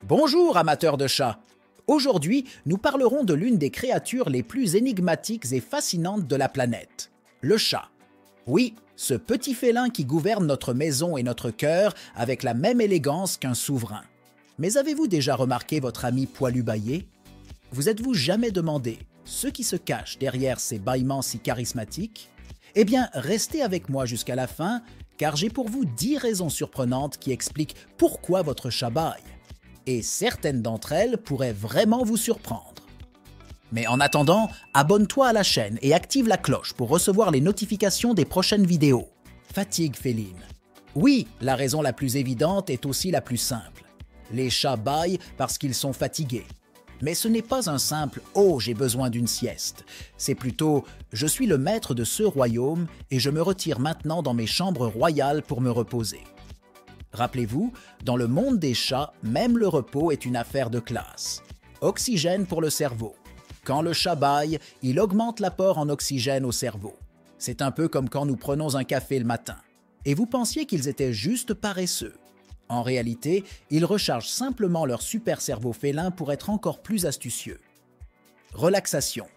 Bonjour amateurs de chats. Aujourd'hui, nous parlerons de l'une des créatures les plus énigmatiques et fascinantes de la planète, le chat. Oui, ce petit félin qui gouverne notre maison et notre cœur avec la même élégance qu'un souverain. Mais avez-vous déjà remarqué votre ami poilu bâillé? Vous êtes-vous jamais demandé ce qui se cache derrière ces bâillements si charismatiques? Eh bien, restez avec moi jusqu'à la fin, car j'ai pour vous 10 raisons surprenantes qui expliquent pourquoi votre chat bâille. Et certaines d'entre elles pourraient vraiment vous surprendre. Mais en attendant, abonne-toi à la chaîne et active la cloche pour recevoir les notifications des prochaines vidéos. Fatigue féline. Oui, la raison la plus évidente est aussi la plus simple. Les chats bâillent parce qu'ils sont fatigués. Mais ce n'est pas un simple « Oh, j'ai besoin d'une sieste ». C'est plutôt « Je suis le maître de ce royaume et je me retire maintenant dans mes chambres royales pour me reposer ». Rappelez-vous, dans le monde des chats, même le repos est une affaire de classe. Oxygène pour le cerveau. Quand le chat bâille, il augmente l'apport en oxygène au cerveau. C'est un peu comme quand nous prenons un café le matin. Et vous pensiez qu'ils étaient juste paresseux. En réalité, ils rechargent simplement leur super cerveau félin pour être encore plus astucieux. Relaxation.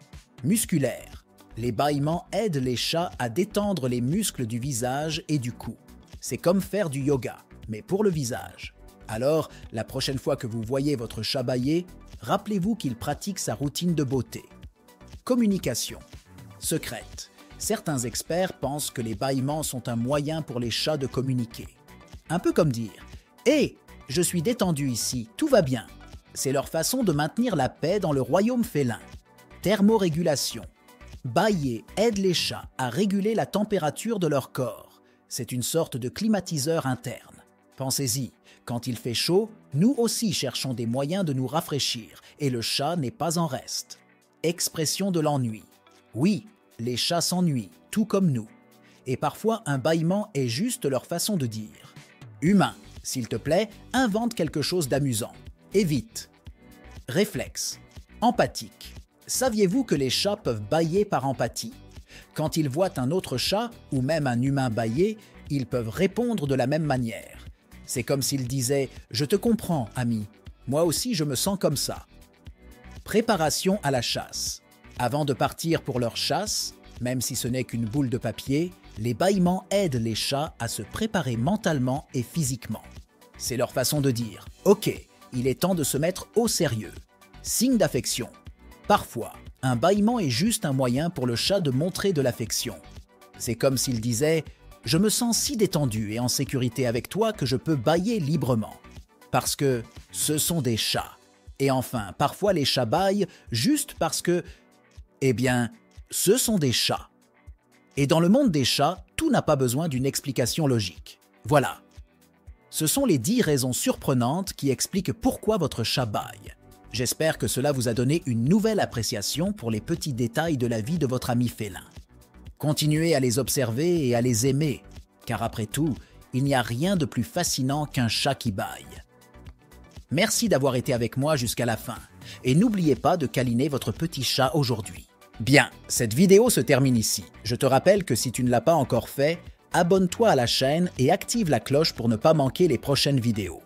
Musculaire. Les bâillements aident les chats à détendre les muscles du visage et du cou. C'est comme faire du yoga, mais pour le visage. Alors, la prochaine fois que vous voyez votre chat bâiller, rappelez-vous qu'il pratique sa routine de beauté. Communication. Secrète. Certains experts pensent que les bâillements sont un moyen pour les chats de communiquer. Un peu comme dire « Hé, je suis détendu ici, tout va bien ». C'est leur façon de maintenir la paix dans le royaume félin. Thermorégulation. Bâiller aide les chats à réguler la température de leur corps. C'est une sorte de climatiseur interne. Pensez-y, quand il fait chaud, nous aussi cherchons des moyens de nous rafraîchir et le chat n'est pas en reste. Expression de l'ennui. Oui, les chats s'ennuient, tout comme nous. Et parfois, un bâillement est juste leur façon de dire « Humain, s'il te plaît, invente quelque chose d'amusant. Et vite !» Réflexe. Empathique. Saviez-vous que les chats peuvent bâiller par empathie? Quand ils voient un autre chat ou même un humain bâiller, ils peuvent répondre de la même manière. C'est comme s'ils disaient « Je te comprends, ami. Moi aussi, je me sens comme ça. » Préparation à la chasse. Avant de partir pour leur chasse, même si ce n'est qu'une boule de papier, les bâillements aident les chats à se préparer mentalement et physiquement. C'est leur façon de dire « Ok, il est temps de se mettre au sérieux. » Signe d'affection. Parfois, un bâillement est juste un moyen pour le chat de montrer de l'affection. C'est comme s'il disait « Je me sens si détendu et en sécurité avec toi que je peux bâiller librement. » Parce que ce sont des chats. Et enfin, parfois les chats bâillent juste parce que, eh bien, ce sont des chats. Et dans le monde des chats, tout n'a pas besoin d'une explication logique. Voilà. Ce sont les 10 raisons surprenantes qui expliquent pourquoi votre chat bâille. J'espère que cela vous a donné une nouvelle appréciation pour les petits détails de la vie de votre ami félin. Continuez à les observer et à les aimer, car après tout, il n'y a rien de plus fascinant qu'un chat qui bâille. Merci d'avoir été avec moi jusqu'à la fin, et n'oubliez pas de câliner votre petit chat aujourd'hui. Bien, cette vidéo se termine ici. Je te rappelle que si tu ne l'as pas encore fait, abonne-toi à la chaîne et active la cloche pour ne pas manquer les prochaines vidéos.